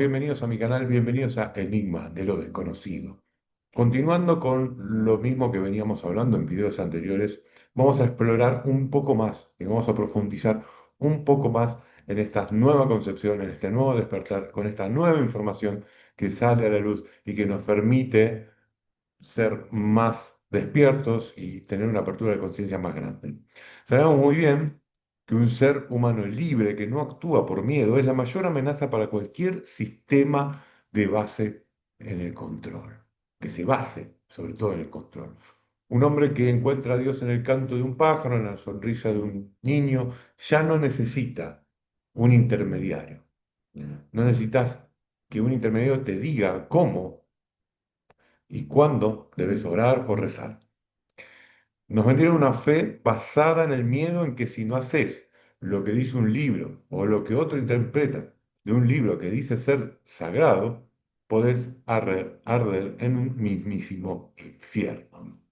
bienvenidos a mi canal, bienvenidos a Enigma de lo desconocido. Continuando con lo mismo que veníamos hablando en videos anteriores, vamos a explorar un poco más y vamos a profundizar un poco más en esta nueva concepción, en este nuevo despertar, con esta nueva información que sale a la luz y que nos permite ser más despiertos y tener una apertura de conciencia más grande. Sabemos muy bien que un ser humano libre que no actúa por miedo es la mayor amenaza para cualquier sistema de base en el control, que se base sobre todo en el control. Un hombre que encuentra a Dios en el canto de un pájaro, en la sonrisa de un niño, ya no necesita un intermediario. No necesitas que un intermediario te diga cómo y cuándo debes orar o rezar. Nos vendieron una fe basada en el miedo en que si no haces lo que dice un libro o lo que otro interpreta de un libro que dice ser sagrado, podés arder en un mismísimo infierno.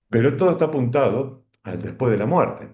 Pero todo está apuntado al después de la muerte.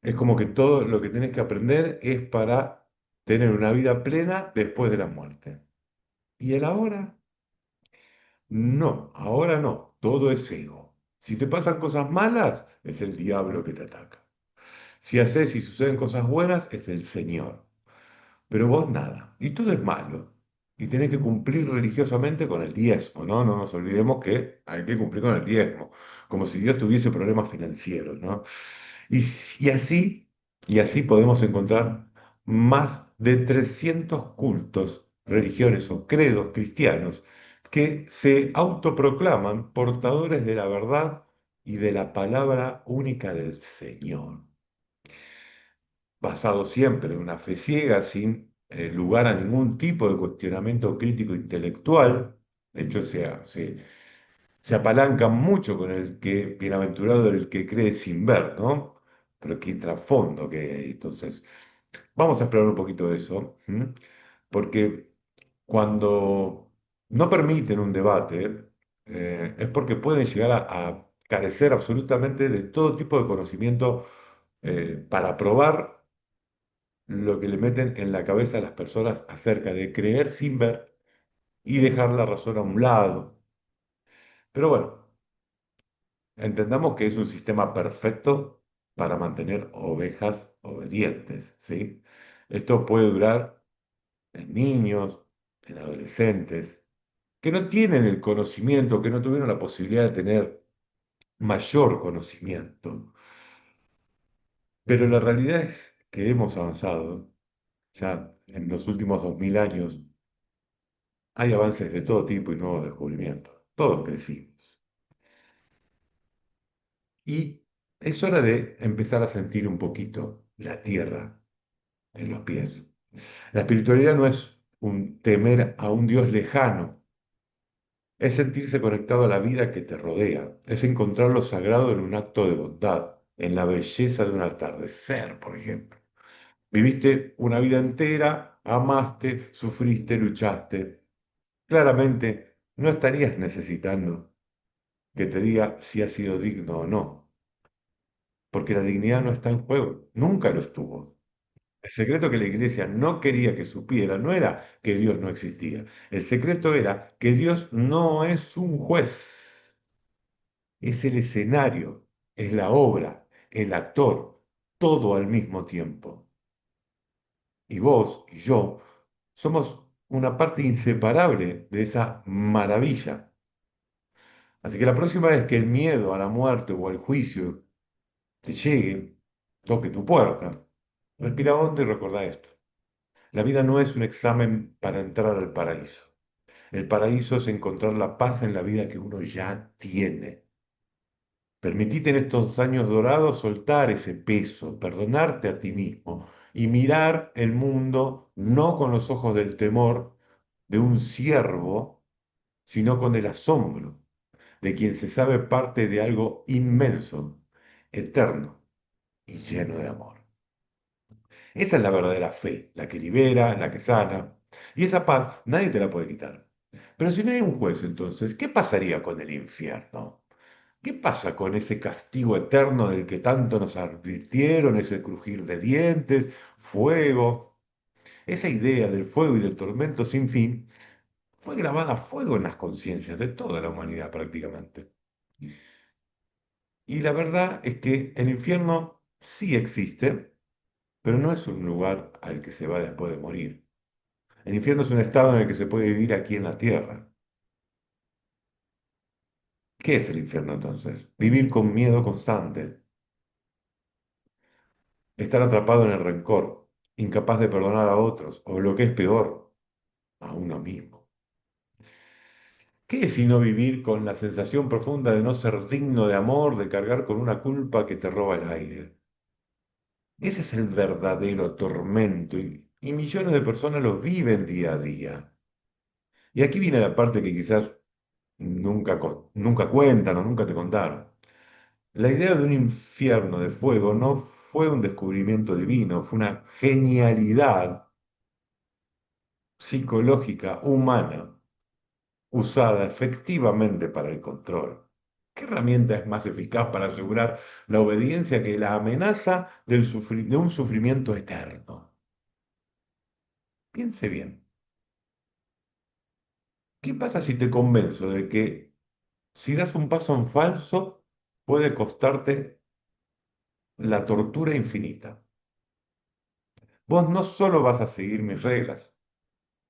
Es como que todo lo que tenés que aprender es para tener una vida plena después de la muerte. ¿Y el ahora? No, ahora no, todo es ego. Si te pasan cosas malas, es el diablo que te ataca. Si haces y suceden cosas buenas, es el Señor. Pero vos nada, y todo es malo. Y tenés que cumplir religiosamente con el diezmo, ¿no? No nos olvidemos que hay que cumplir con el diezmo, como si Dios tuviese problemas financieros, ¿no? Y, y así, y así podemos encontrar más de 300 cultos, religiones o credos cristianos que se autoproclaman portadores de la verdad y de la palabra única del Señor, basado siempre en una fe ciega, sin lugar a ningún tipo de cuestionamiento crítico intelectual. De hecho, se apalancan mucho con el que, bienaventurado el que cree sin ver, ¿no? Pero qué trasfondo que hay. Entonces, vamos a explorar un poquito de eso, ¿m? Porque cuando no permiten un debate, es porque pueden llegar a carecer absolutamente de todo tipo de conocimiento para probar lo que le meten en la cabeza a las personas acerca de creer sin ver y dejar la razón a un lado. Pero bueno, entendamos que es un sistema perfecto para mantener ovejas obedientes, ¿sí? Esto puede durar en niños, en adolescentes, que no tienen el conocimiento, que no tuvieron la posibilidad de tener mayor conocimiento. Pero la realidad es que hemos avanzado ya en los últimos 2000 años. Hay avances de todo tipo y nuevos descubrimientos. Todos crecimos. Y es hora de empezar a sentir un poquito la tierra en los pies. La espiritualidad no es un temer a un Dios lejano, es sentirse conectado a la vida que te rodea, es encontrar lo sagrado en un acto de bondad, en la belleza de un atardecer, por ejemplo. Viviste una vida entera, amaste, sufriste, luchaste. Claramente no estarías necesitando que te diga si has sido digno o no, porque la dignidad no está en juego, nunca lo estuvo. El secreto que la iglesia no quería que supiera no era que Dios no existía, el secreto era que Dios no es un juez, es el escenario, es la obra, el actor, todo al mismo tiempo. Y vos y yo somos una parte inseparable de esa maravilla. Así que la próxima vez que el miedo a la muerte o al juicio te llegue, toque tu puerta, respira hondo y recordá esto. La vida no es un examen para entrar al paraíso. El paraíso es encontrar la paz en la vida que uno ya tiene. Permitite en estos años dorados soltar ese peso, perdonarte a ti mismo y mirar el mundo no con los ojos del temor de un siervo, sino con el asombro de quien se sabe parte de algo inmenso, eterno y lleno de amor. Esa es la verdadera fe, la que libera, la que sana. Y esa paz nadie te la puede quitar. Pero si no hay un juez, entonces, ¿qué pasaría con el infierno? ¿Qué pasa con ese castigo eterno del que tanto nos advirtieron, ese crujir de dientes, fuego? Esa idea del fuego y del tormento sin fin fue grabada a fuego en las conciencias de toda la humanidad prácticamente. Y la verdad es que el infierno sí existe, pero no es un lugar al que se va después de morir. El infierno es un estado en el que se puede vivir aquí en la tierra. ¿Qué es el infierno entonces? Vivir con miedo constante, estar atrapado en el rencor, incapaz de perdonar a otros, o lo que es peor, a uno mismo. ¿Qué es sino vivir con la sensación profunda de no ser digno de amor, de cargar con una culpa que te roba el aire? Ese es el verdadero tormento y millones de personas lo viven día a día. Y aquí viene la parte que quizás nunca cuentan o nunca te contaron. La idea de un infierno de fuego no fue un descubrimiento divino, fue una genialidad psicológica humana usada efectivamente para el control. ¿Qué herramienta es más eficaz para asegurar la obediencia que la amenaza de un sufrimiento eterno? Piense bien. ¿Qué pasa si te convenzo de que si das un paso en falso puede costarte la tortura infinita? Vos no solo vas a seguir mis reglas,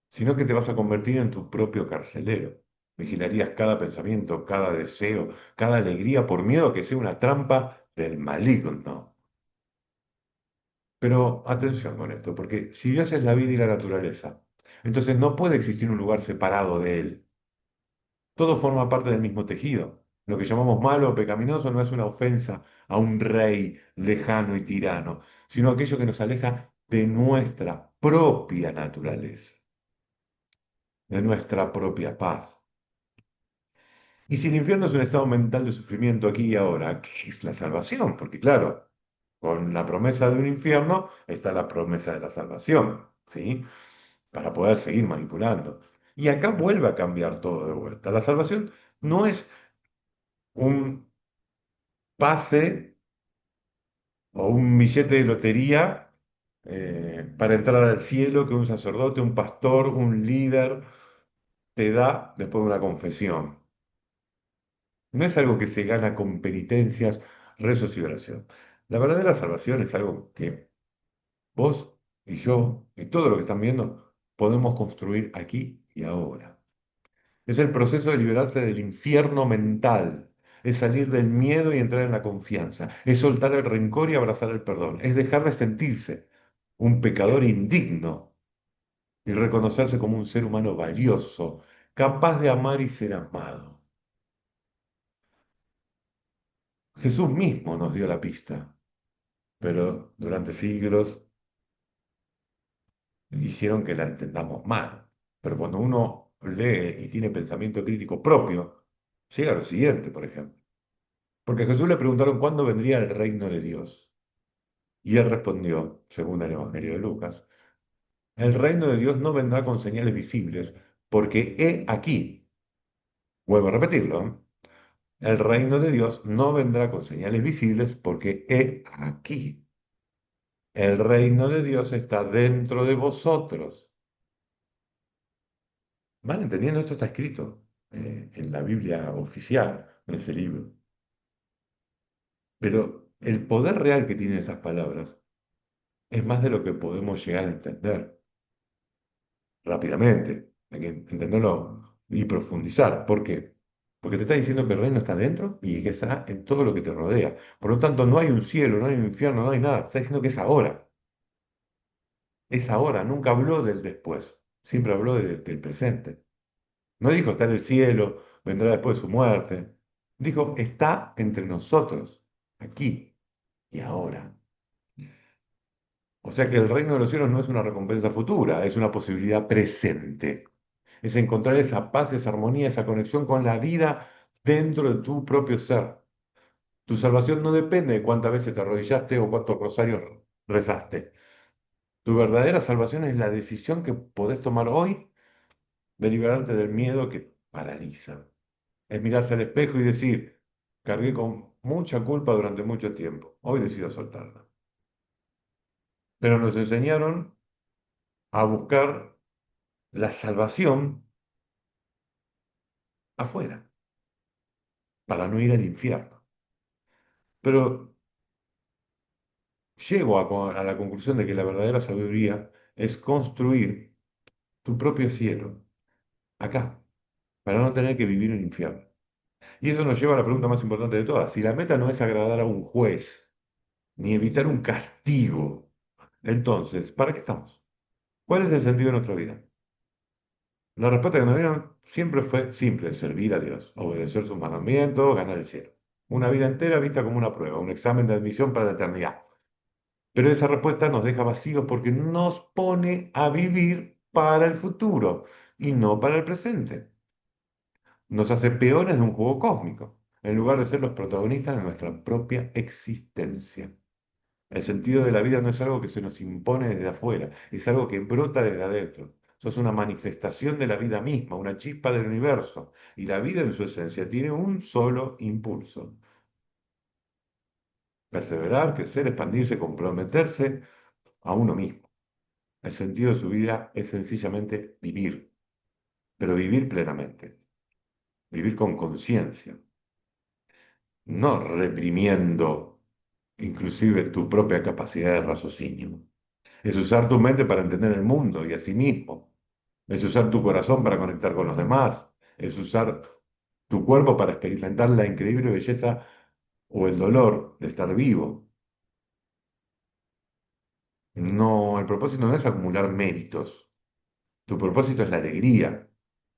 sino que te vas a convertir en tu propio carcelero. Vigilarías cada pensamiento, cada deseo, cada alegría por miedo a que sea una trampa del maligno. Pero atención con esto, porque si Dios es la vida y la naturaleza, entonces no puede existir un lugar separado de Él. Todo forma parte del mismo tejido. Lo que llamamos malo o pecaminoso no es una ofensa a un rey lejano y tirano, sino aquello que nos aleja de nuestra propia naturaleza, de nuestra propia paz. Y si el infierno es un estado mental de sufrimiento aquí y ahora, ¿qué es la salvación? Porque claro, con la promesa de un infierno está la promesa de la salvación, ¿sí? Para poder seguir manipulando. Y acá vuelve a cambiar todo de vuelta. La salvación no es un pase o un billete de lotería para entrar al cielo que un sacerdote, un pastor, un líder te da después de una confesión. No es algo que se gana con penitencias, rezos y oración. La verdadera salvación es algo que vos y yo y todo lo que están viendo podemos construir aquí y ahora. Es el proceso de liberarse del infierno mental. Es salir del miedo y entrar en la confianza. Es soltar el rencor y abrazar el perdón. Es dejar de sentirse un pecador indigno y reconocerse como un ser humano valioso, capaz de amar y ser amado. Jesús mismo nos dio la pista, pero durante siglos hicieron que la entendamos mal. Pero cuando uno lee y tiene pensamiento crítico propio, llega a lo siguiente, por ejemplo. Porque a Jesús le preguntaron cuándo vendría el reino de Dios. Y él respondió, según el Evangelio de Lucas, el reino de Dios no vendrá con señales visibles, porque he aquí, vuelvo a repetirlo, ¿eh? El reino de Dios no vendrá con señales visibles, porque he aquí. El reino de Dios está dentro de vosotros. ¿Van entendiendo? Esto está escrito en la Biblia oficial, en ese libro. Pero el poder real que tienen esas palabras es más de lo que podemos llegar a entender rápidamente. Hay que entenderlo y profundizar. ¿Por qué? Porque te está diciendo que el reino está dentro y que está en todo lo que te rodea. Por lo tanto, no hay un cielo, no hay un infierno, no hay nada. Está diciendo que es ahora. Es ahora. Nunca habló del después. Siempre habló del presente. No dijo está en el cielo, vendrá después de su muerte. Dijo está entre nosotros, aquí y ahora. O sea que el reino de los cielos no es una recompensa futura, es una posibilidad presente. Es encontrar esa paz, esa armonía, esa conexión con la vida dentro de tu propio ser. Tu salvación no depende de cuántas veces te arrodillaste o cuántos rosarios rezaste. Tu verdadera salvación es la decisión que podés tomar hoy de liberarte del miedo que paraliza. Es mirarse al espejo y decir, cargué con mucha culpa durante mucho tiempo, hoy decido soltarla. Pero nos enseñaron a buscar la salvación afuera, para no ir al infierno. Pero llego a la conclusión de que la verdadera sabiduría es construir tu propio cielo, acá, para no tener que vivir un infierno. Y eso nos lleva a la pregunta más importante de todas. Si la meta no es agradar a un juez, ni evitar un castigo, entonces, ¿para qué estamos? ¿Cuál es el sentido de nuestra vida? La respuesta que nos dieron siempre fue simple: servir a Dios, obedecer sus mandamientos, ganar el cielo. Una vida entera vista como una prueba, un examen de admisión para la eternidad. Pero esa respuesta nos deja vacíos porque nos pone a vivir para el futuro y no para el presente. Nos hace peones de un juego cósmico, en lugar de ser los protagonistas de nuestra propia existencia. El sentido de la vida no es algo que se nos impone desde afuera, es algo que brota desde adentro. Sos una manifestación de la vida misma, una chispa del universo. Y la vida en su esencia tiene un solo impulso: perseverar, crecer, expandirse, comprometerse a uno mismo. El sentido de su vida es sencillamente vivir, pero vivir plenamente, vivir con conciencia, no reprimiendo inclusive tu propia capacidad de raciocinio. Es usar tu mente para entender el mundo y a sí mismo. Es usar tu corazón para conectar con los demás. Es usar tu cuerpo para experimentar la increíble belleza o el dolor de estar vivo. No, el propósito no es acumular méritos. Tu propósito es la alegría.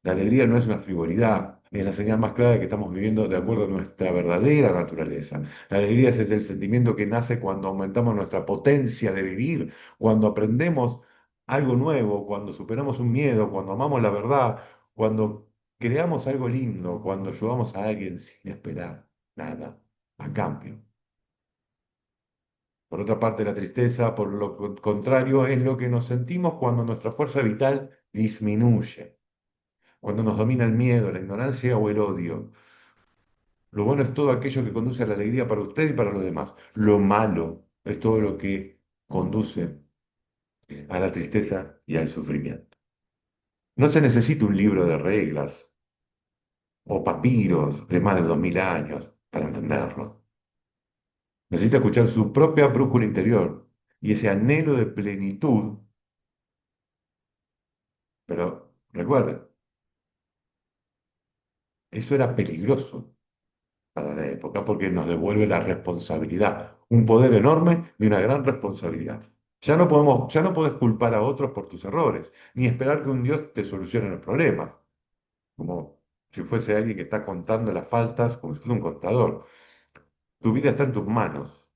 La alegría no es una frivolidad, es la señal más clara de que estamos viviendo de acuerdo a nuestra verdadera naturaleza. La alegría es el sentimiento que nace cuando aumentamos nuestra potencia de vivir, cuando aprendemos algo nuevo, cuando superamos un miedo, cuando amamos la verdad, cuando creamos algo lindo, cuando ayudamos a alguien sin esperar nada a cambio. Por otra parte, la tristeza, por lo contrario, es lo que nos sentimos cuando nuestra fuerza vital disminuye, cuando nos domina el miedo, la ignorancia o el odio. Lo bueno es todo aquello que conduce a la alegría para usted y para los demás. Lo malo es todo lo que conduce a la tristeza y al sufrimiento. No se necesita un libro de reglas o papiros de más de 2000 años para entenderlo. Necesita escuchar su propia brújula interior y ese anhelo de plenitud. Pero recuerde, eso era peligroso para la época porque nos devuelve la responsabilidad, un poder enorme y una gran responsabilidad. Ya no podés culpar a otros por tus errores, ni esperar que un Dios te solucione los problemas, como si fuese alguien que está contando las faltas como si fuera un contador. Tu vida está en tus manos.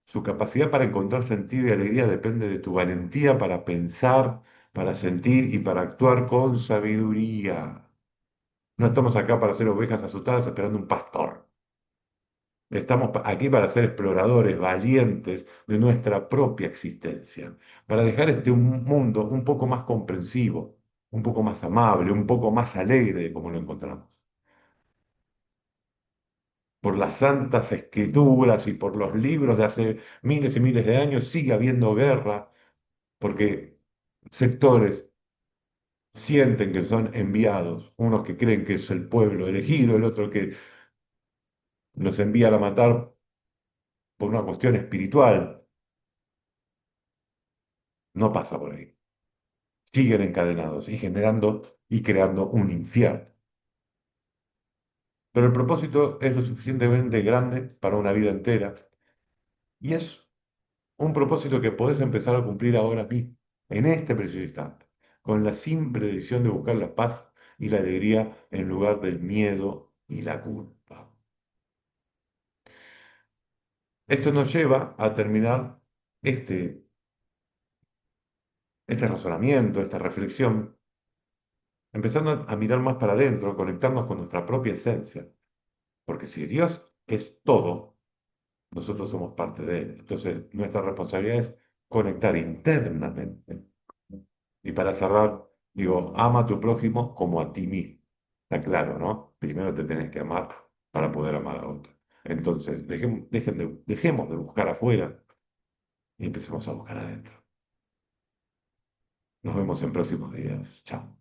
Su capacidad para encontrar sentido y alegría depende de tu valentía para pensar, para sentir y para actuar con sabiduría. No estamos acá para ser ovejas asustadas esperando un pastor. Estamos aquí para ser exploradores valientes de nuestra propia existencia, para dejar este mundo un poco más comprensivo, un poco más amable, un poco más alegre de como lo encontramos. Por las santas escrituras y por los libros de hace miles y miles de años sigue habiendo guerra, porque sectores sienten que son enviados, unos que creen que es el pueblo elegido, el otro que los envía a matar por una cuestión espiritual. No pasa por ahí. Siguen encadenados y generando y creando un infierno. Pero el propósito es lo suficientemente grande para una vida entera y es un propósito que podés empezar a cumplir ahora mismo, en este preciso instante, con la simple decisión de buscar la paz y la alegría en lugar del miedo y la culpa. Esto nos lleva a terminar este, este razonamiento, esta reflexión, empezando a mirar más para adentro, conectarnos con nuestra propia esencia. Porque si Dios es todo, nosotros somos parte de Él. Entonces, nuestra responsabilidad es conectar internamente. Y para cerrar, digo, ama a tu prójimo como a ti mismo. Está claro, ¿no? Primero te tenés que amar para poder amar a otro. Entonces, dejemos de buscar afuera y empecemos a buscar adentro. Nos vemos en próximos videos. Chao.